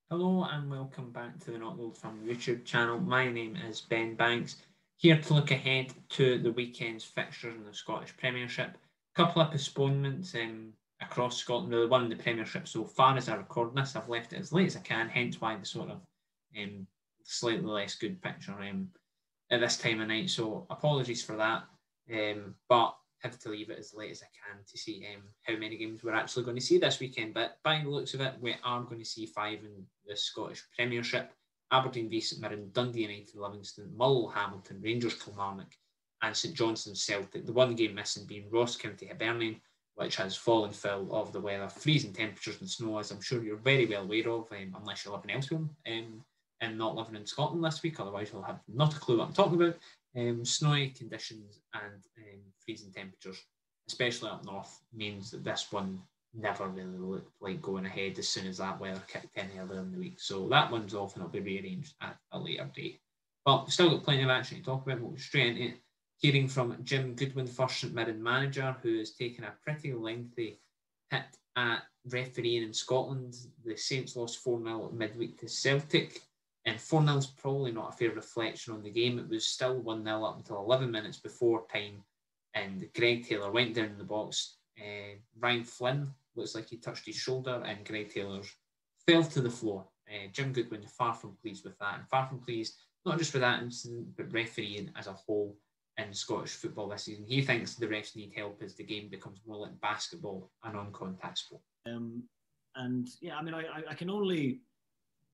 Hello and welcome back to the Not Old Firm YouTube channel. My name is Ben Banks, here to look ahead to the weekend's fixtures in the Scottish Premiership. A couple of postponements across Scotland, really one in the Premiership so far as I record this. I've left it as late as I can, hence why the sort of slightly less good picture at this time of night. So apologies for that, but have to leave it as late as I can to see how many games we're actually going to see this weekend. But by the looks of it, we are going to see 5 in the Scottish Premiership. Aberdeen v St Mirren, Dundee United, Livingston, Motherwell, Hamilton, Rangers, Kilmarnock and St Johnstone, Celtic. The one game missing being Ross County, Aberdeen, which has fallen foul of the weather, freezing temperatures and snow, as I'm sure you're very well aware of, unless you're living elsewhere and not living in Scotland this week. Otherwise, you'll have not a clue what I'm talking about. Snowy conditions and freezing temperatures, especially up north, means that this one never really looked like going ahead as soon as that weather kicked in earlier in the week. So that one's off and it'll be rearranged at a later date. But we've still got plenty of action to talk about. We'll go straight into it. Hearing from Jim Goodwin, first St Mirren manager, who has taken a pretty lengthy hit at refereeing in Scotland. The Saints lost 4-0 midweek to Celtic. And 4-0 is probably not a fair reflection on the game. It was still 1-0 up until 11 minutes before time. And Greg Taylor went down in the box. Ryan Flynn looks like he touched his shoulder, and Greg Taylor fell to the floor. Jim Goodwin far from pleased with that, and far from pleased not just with that incident, but refereeing as a whole in Scottish football this season. He thinks the refs need help as the game becomes more like basketball, a non-contact sport. I can only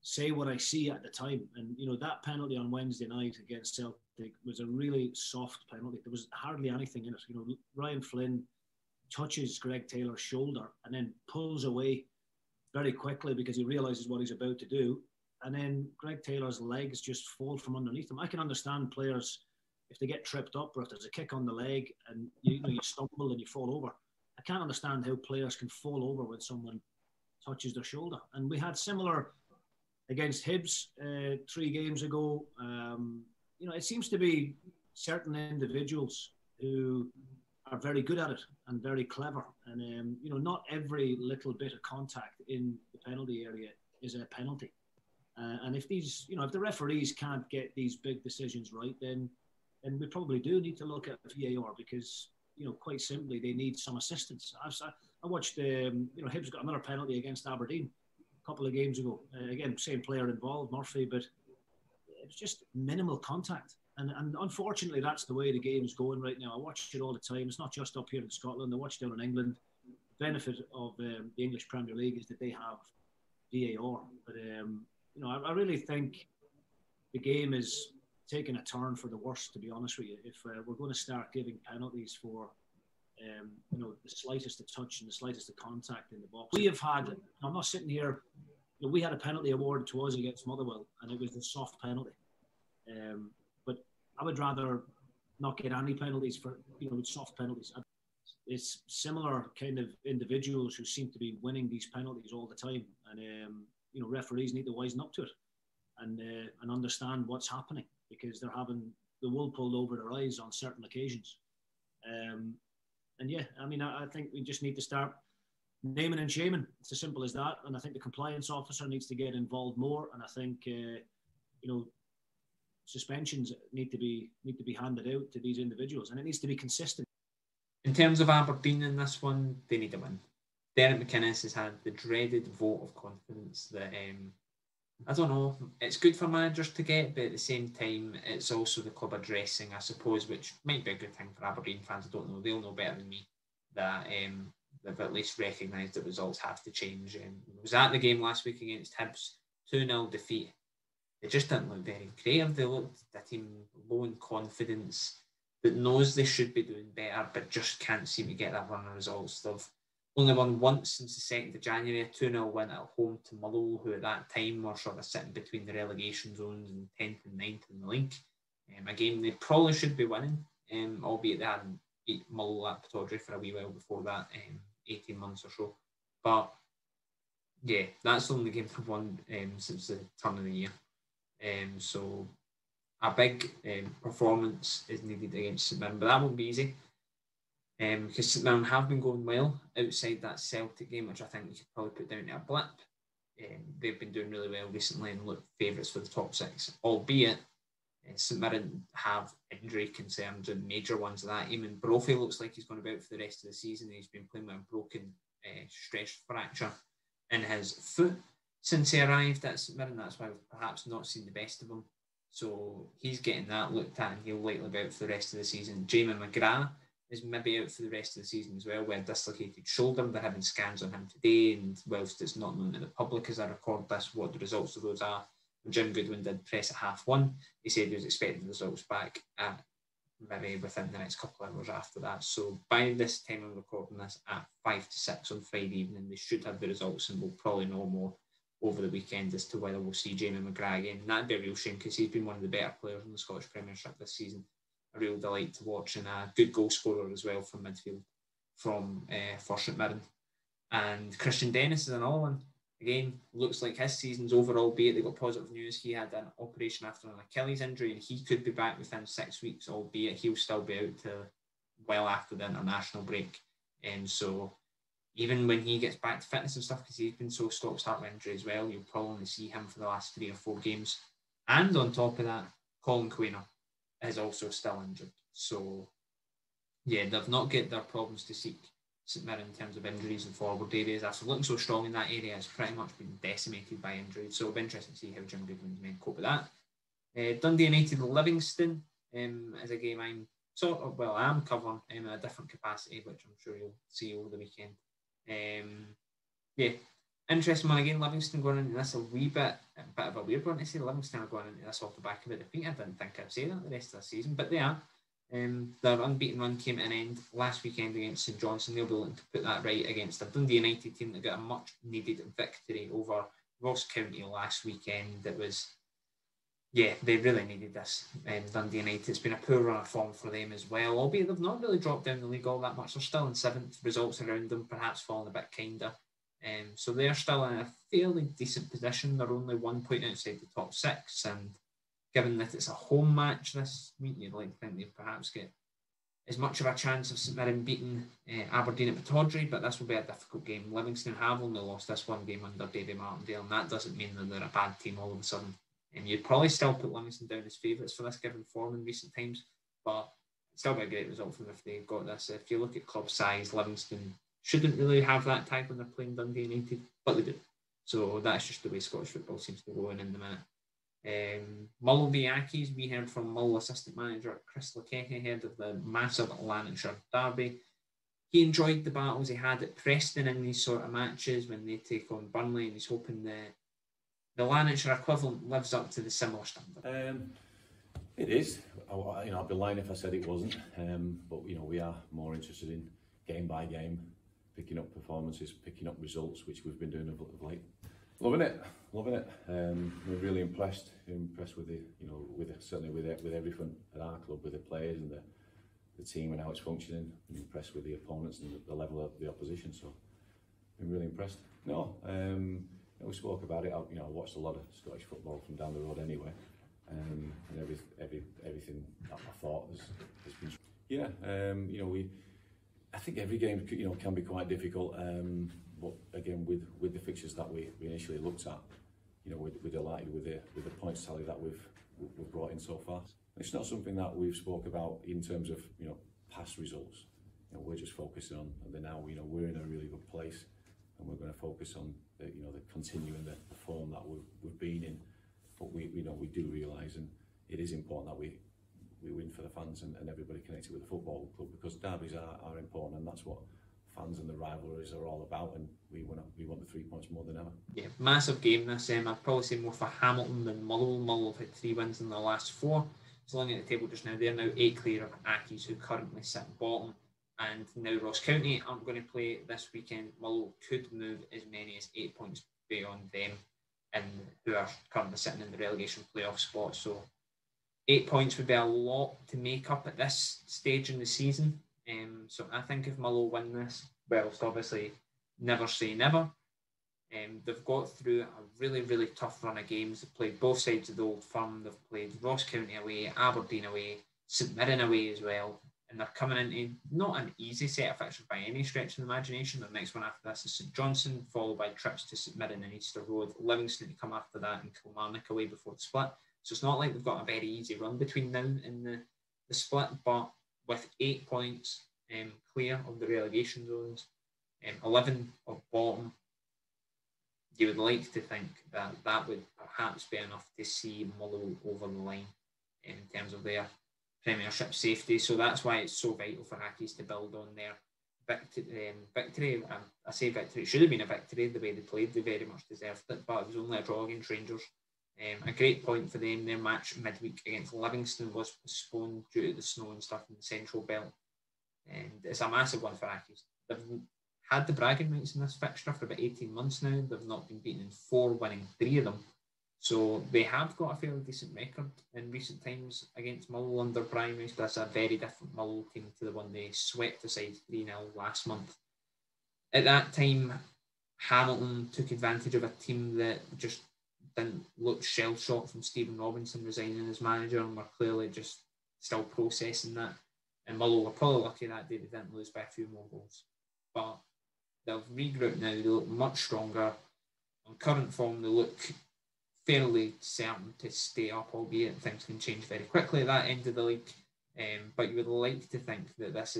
say what I see at the time. And, that penalty on Wednesday night against Celtic was a really soft penalty. There was hardly anything in it. Ryan Flynn touches Greg Taylor's shoulder and then pulls away very quickly because he realises what he's about to do. And then Greg Taylor's legs just fall from underneath him. I can understand players, if they get tripped up or if there's a kick on the leg and you stumble and you fall over. I can't understand how players can fall over when someone touches their shoulder. And we had similar against Hibs 3 games ago. It seems to be certain individuals who are very good at it and very clever. And, not every little bit of contact in the penalty area is a penalty. And if if the referees can't get these big decisions right, then we probably do need to look at VAR because, quite simply, they need some assistance. I watched, Hibs got another penalty against Aberdeen a couple of games ago. Again, same player involved, Murphy, but it was just minimal contact. And unfortunately, that's the way the game's going right now. I watch it all the time. It's not just up here in Scotland. I watch it down in England. The benefit of the English Premier League is that they have VAR. But, I really think the game is taking a turn for the worse, to be honest with you. If we're going to start giving penalties for the slightest of touch and the slightest of contact in the box. We have had, I'm not sitting here, we had a penalty awarded to us against Motherwell and it was a soft penalty. But I would rather not get any penalties for, soft penalties. It's similar kind of individuals who seem to be winning these penalties all the time. And, referees need to wisen up to it and understand what's happening because they're having the wool pulled over their eyes on certain occasions. I think we just need to start naming and shaming. It's as simple as that. And I think the compliance officer needs to get involved more. And I think, suspensions need to be handed out to these individuals. And it needs to be consistent. In terms of Aberdeen in this one, they need a win. Derek McInnes has had the dreaded vote of confidence that, I don't know, it's good for managers to get, but at the same time, it's also the club addressing, I suppose, which might be a good thing for Aberdeen fans. I don't know. They'll know better than me that they've at least recognised that results have to change. I was at the game last week against Hibs, 2-0 defeat. They just didn't look very creative. They looked a team low in confidence that knows they should be doing better, but just can't seem to get that run of results. They've only won once since the 2nd of January, a 2-0 win at home to Motherwell, who at that time were sort of sitting between the relegation zones and 10th and 9th in the league. A game they probably should be winning, albeit they hadn't beat Motherwell at Pittodrie for a wee while before that, 18 months or so. But, yeah, that's the only game they've won since the turn of the year. So a big performance is needed against St Mirren, but that won't be easy. Because St Mirren have been going well outside that Celtic game, which I think we could probably put down to a blip. they've been doing really well recently and look favourites for the top 6, albeit St Mirren have injury concerns and major ones of that. Eamon Brophy looks like he's going to be out for the rest of the season. He's been playing with a broken stress fracture in his foot since he arrived at St Mirren. That's why we've perhaps not seen the best of him. So he's getting that looked at and he'll likely be out for the rest of the season. Jamie McGrath is maybe out for the rest of the season as well with a dislocated shoulder. They're having scans on him today, and whilst it's not known to the public as I record this what the results of those are, Jim Goodwin did press at 1:30. He said he was expecting the results back at maybe within the next couple of hours after that. So by this time I'm recording this at 5 to 6 on Friday evening, they should have the results, and we'll probably know more over the weekend as to whether we'll see Jamie McGrath again. And that'd be a real shame because he's been one of the better players in the Scottish Premiership this season. A real delight to watch, and a good goal scorer as well from midfield for St Mirren. And Christian Dennis is another one. Again, looks like his season's over, albeit they got positive news. He had an operation after an Achilles injury and he could be back within 6 weeks, albeit he'll still be out to well after the international break. And so even when he gets back to fitness and stuff, because he's been so stop-start with injury as well, you'll probably only see him for the last 3 or 4 games. And on top of that, Colin Quainer is also still injured. So, yeah, they've not got their problems to seek St Mirren in terms of injuries and forward areas. After looking so strong in that area, it's pretty much been decimated by injuries. So it'll be interesting to see how Jim Goodwin's men cope with that. Dundee United Livingston is a game I'm I'm covering in a different capacity, which I'm sure you'll see over the weekend. Interesting one again. Livingston going into this a bit of a weird one to say. Livingston are going into this off the back of a defeat. I didn't think I'd say that the rest of the season, but they are. Their unbeaten run came to an end last weekend against St Johnstone. They'll be looking to put that right against a Dundee United team that got a much needed victory over Ross County last weekend. They really needed this. Dundee United, it's been a poor run of form for them as well, albeit they've not really dropped down the league all that much. They're still in 7th, results around them perhaps falling a bit kinder. So they're still in a fairly decent position. They're only 1 point outside the top 6, and given that it's a home match this week, you'd like to think they'd perhaps get as much of a chance of St Mirren beating Aberdeen at Pittodrie, but this will be a difficult game. Livingston have only lost this one game under Davy Martindale, and that doesn't mean that they're a bad team all of a sudden. You'd probably still put Livingston down as favourites for this given form in recent times, but it's still be a great result for them if they've got this. If you look at club size, Livingston shouldn't really have that type when they're playing Dundee United, but they do. So that's just the way Scottish football seems to go in the minute. Mull v Accies, we heard from Mull assistant manager Chris Lucketti ahead of the massive Lanarkshire derby. He enjoyed the battles he had at Preston in these sort of matches when they take on Burnley, and he's hoping the Lanarkshire equivalent lives up to the similar standard. It is. I'd be lying if I said it wasn't. But we are more interested in game by game, picking up performances, picking up results, which we've been doing of late. Loving it. We're really impressed with certainly with everything at our club, with the players and the team and how it's functioning. I'm impressed with the opponents and the level of the opposition. So, been really impressed. We spoke about it. I watched a lot of Scottish football from down the road anyway, and everything that I thought has been. I think every game can be quite difficult. But again, with the fixtures that we initially looked at, we're delighted with the points tally that we've brought in so far. It's not something that we've spoke about in terms of past results. We're just focusing on the now. We're in a really good place, and we're going to focus on the continuing the form that we've been in. But we do realise, and it is important that we win for the fans and everybody connected with the football club, because derbies are important, and that's what fans and the rivalries are all about, and we want the 3 points more than ever. Yeah, massive game this. I'd probably say more for Hamilton than Mull. Mull have had 3 wins in their last 4. So looking at the table just now, they're now 8 clear of Accies, who currently sit bottom. And now Ross County aren't going to play this weekend. Mull could move as many as 8 points beyond them, and who are currently sitting in the relegation playoff spot. So 8 points would be a lot to make up at this stage in the season. So I think if Mull win this, well, it's obviously never say never. They've got through a really, really tough run of games. They've played both sides of the Old Firm. They've played Ross County away, Aberdeen away, St Mirren away as well. and they're coming into not an easy set of fixtures by any stretch of the imagination. The next one after this is St Johnstone, followed by trips to St Mirren and Easter Road, Livingston to come after that, and Kilmarnock away before the split. So it's not like they've got a very easy run between now and the split, but with 8 points clear of the relegation zones, 11 of bottom, you would like to think that that would perhaps be enough to see Motherwell over the line in terms of their Premiership safety. So that's why it's so vital for Accies to build on their victory. I say victory, it should have been a victory the way they played. They very much deserved it, but it was only a draw against Rangers. A great point for them. Their match midweek against Livingston was postponed due to the snow and stuff in the Central Belt, and it's a massive one for Accies. They've had the bragging rights in this fixture for about 18 months now. They've not been beaten in 4, winning 3 of them. So they have got a fairly decent record in recent times against Motherwell under Brian Rice, but that's a very different Motherwell team to the one they swept aside 3-0 last month. At that time, Hamilton took advantage of a team that just didn't look shell-shocked from Stephen Robinson resigning as manager, and were clearly just still processing that. And Motherwell were probably lucky that day they didn't lose by a few more goals. But they've regrouped now, they look much stronger. On current form, they look fairly certain to stay up, albeit things can change very quickly at that end of the league. But you would like to think that this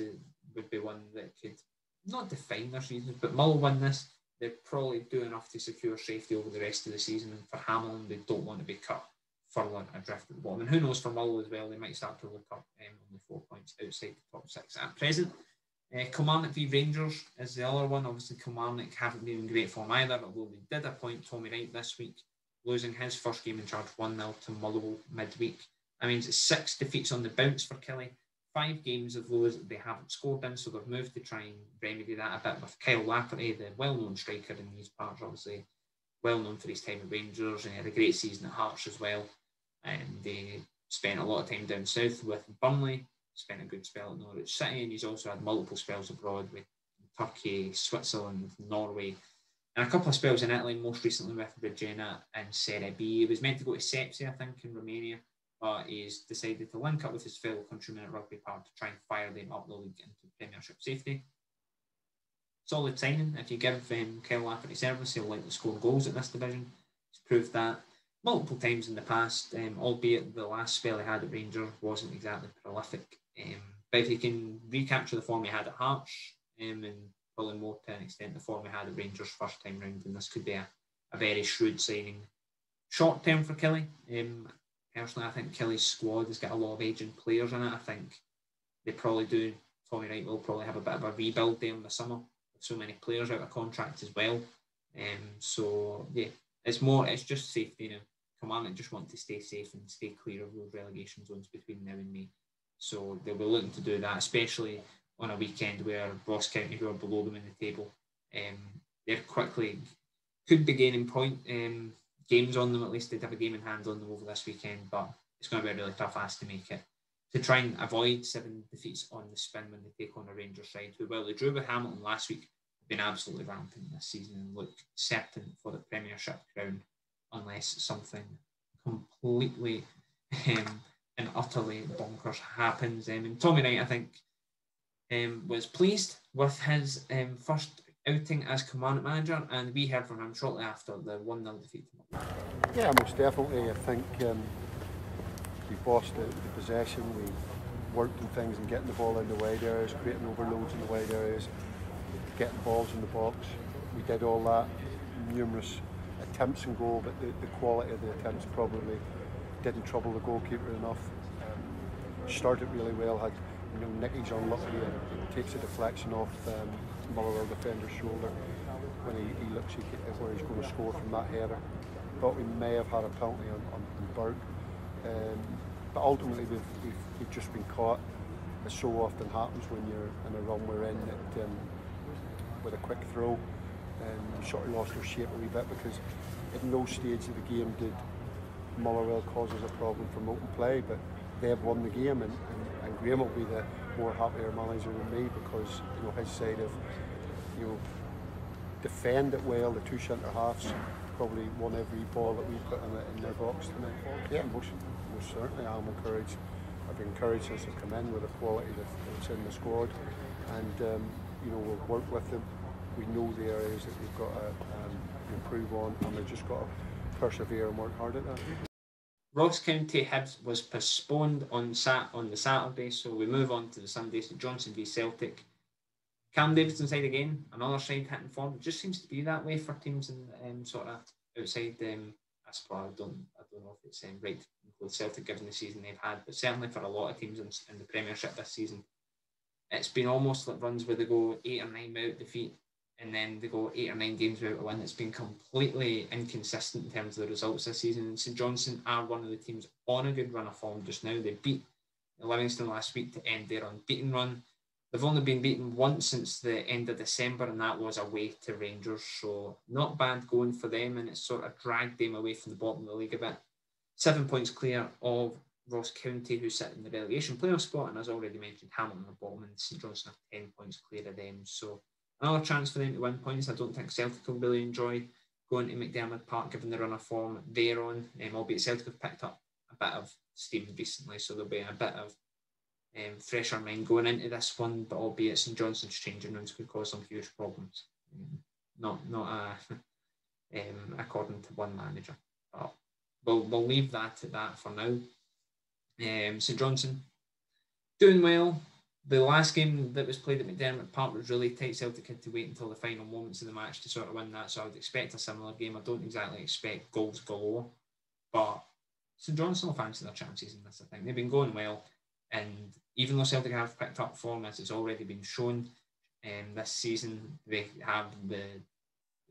would be one that could not define their season, but Motherwell win this, they're probably do enough to secure safety over the rest of the season. And for Hamilton, they don't want to be cut further adrift at the bottom. And who knows, for Motherwell as well, they might start to look up only 4 points outside the top 6 at present. Kilmarnock v Rangers is the other one. Obviously, Kilmarnock haven't been in great form either, although they did appoint Tommy Wright this week, losing his first game in charge 1-0 to Motherwell midweek. That means it's 6 defeats on the bounce for Killie. 5 games of those they haven't scored in, so they've moved to try and remedy that a bit with Kyle Lafferty, the well-known striker in these parts, obviously well known for his time at Rangers, and he had a great season at Hearts as well. And they spent a lot of time down south with Burnley, spent a good spell at Norwich City, and he's also had multiple spells abroad with Turkey, Switzerland, Norway, and a couple of spells in Italy, most recently with Regina and Serie B. He was meant to go to Sepsi, I think, in Romania, but he's decided to link up with his fellow countrymen at Rugby Park to try and fire them up the league into Premiership safety. Solid signing. If you give Kyle Lafferty service, he'll likely score goals at this division. He's proved that multiple times in the past, albeit the last spell he had at Rangers wasn't exactly prolific. But if he can recapture the form he had at Hearts, and probably more to an extent the form he had at Rangers first time round, then this could be a very shrewd signing. Short term for Killie. Personally, I think Killie's squad has got a lot of aging players in it. I think they probably do. Tommy Wright will probably have a bit of a rebuild there in the summer with so many players out of contract as well. So yeah, it's just safety now. Kilmarnock just want to stay safe and stay clear of those relegation zones between now and May. So they'll be looking to do that, especially on a weekend where Ross County, who are below them in the table, they're quickly could be gaining games on them. At least they'd have a game in hand on them over this weekend, but it's going to be a really tough ask to make it, to try and avoid 7 defeats on the spin when they take on a Rangers side who, well, they drew with Hamilton last week, have been absolutely rampant this season and look certain for the Premiership crown unless something completely and utterly bonkers happens. And Tommy Wright, I think, was pleased with his first outing as Kilmarnock manager, and we heard from him shortly after the 1-0 defeat. Yeah, most definitely. I think we bossed the possession, we worked on things and getting the ball in the wide areas, creating overloads in the wide areas, getting balls in the box. We did all that, numerous attempts and goal, but the quality of the attempts probably didn't trouble the goalkeeper enough. Started really well, had Nicky's unlucky and takes a deflection off Motherwell defender's shoulder when he looks where he's going to score from that header. Thought we may have had a penalty on Burke, but ultimately we've just been caught, as so often happens when you're in a run we're in, that with a quick throw, we sort of lost our shape a wee bit, because at no stage of the game did Motherwell cause us a problem from open play, but they have won the game, and Graham will be the more happier manager than me, because his side of defend it well. The 2 centre halves probably won every ball that we put in their box tonight. Yeah, most certainly I'm encouraged. I've encouraged us to come in with the quality that's in the squad, and we'll work with them. We know the areas that we've got to improve on, and we've just got to persevere and work hard at that. Ross County Hibs was postponed on the Saturday, so we move on to the Sunday. So Johnson v Celtic. Cam Davidson side again, another side hitting form. It just seems to be that way for teams in sort of outside. I suppose I don't know if it's right to include Celtic given the season they've had, but certainly for a lot of teams in the Premiership this season, it's been almost like runs where they go 8 or 9 without defeat, and then they go 8 or 9 games without a win. It's been completely inconsistent in terms of the results this season. And St Johnstone are one of the teams on a good run of form just now. They beat Livingston last week to end their unbeaten run. They've only been beaten once since the end of December, and that was away to Rangers. So not bad going for them, and it's sort of dragged them away from the bottom of the league a bit. 7 points clear of Ross County, who sit in the relegation playoff spot, and as already mentioned, Hamilton at the bottom, and St Johnstone have 10 points clear of them. So another chance for them to win points. I don't think Celtic will really enjoy going to McDiarmid Park given the run of form they're on, albeit Celtic have picked up a bit of steam recently, so there'll be a bit of fresher mind going into this one, but albeit St Johnstone's changing rooms could cause some huge problems. Not according to one manager. But we'll leave that at that for now. St Johnstone doing well. The last game that was played at McDiarmid Park was really tight. Celtic had to wait until the final moments of the match to sort of win that, so I would expect a similar game. I don't exactly expect goals galore, but St Johnstone will fancy their chances in this, I think. They've been going well, and even though Celtic have picked up form, as it's already been shown this season, they have it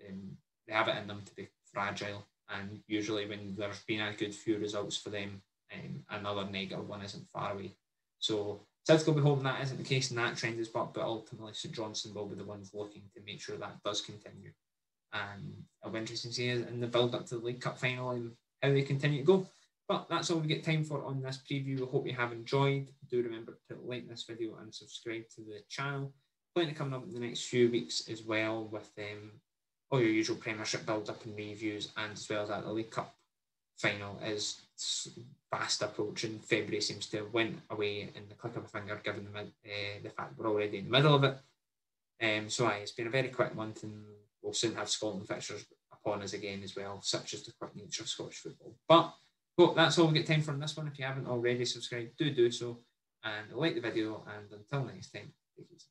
in them to be fragile, and usually when there's been a good few results for them, another negative one isn't far away. So Celtic will be hoping that isn't the case and that trend is bucked, but ultimately St Johnstone will be the ones looking to make sure that does continue. And it'll be interesting to see in the build up to the League Cup final and how they continue to go. But that's all we get time for on this preview. We hope you have enjoyed. Do remember to like this video and subscribe to the channel. Plenty coming up in the next few weeks as well, with all your usual Premiership build-up and reviews, and as well as that the League Cup final is fast approaching. February seems to have went away in the click of a finger, given the fact we're already in the middle of it. So it's been a very quick month, and we'll soon have Scotland fixtures upon us again as well, such as the quick nature of Scottish football. But that's all we get time for in this one. If you haven't already subscribed, do so, and like the video, and until next time, take it easy.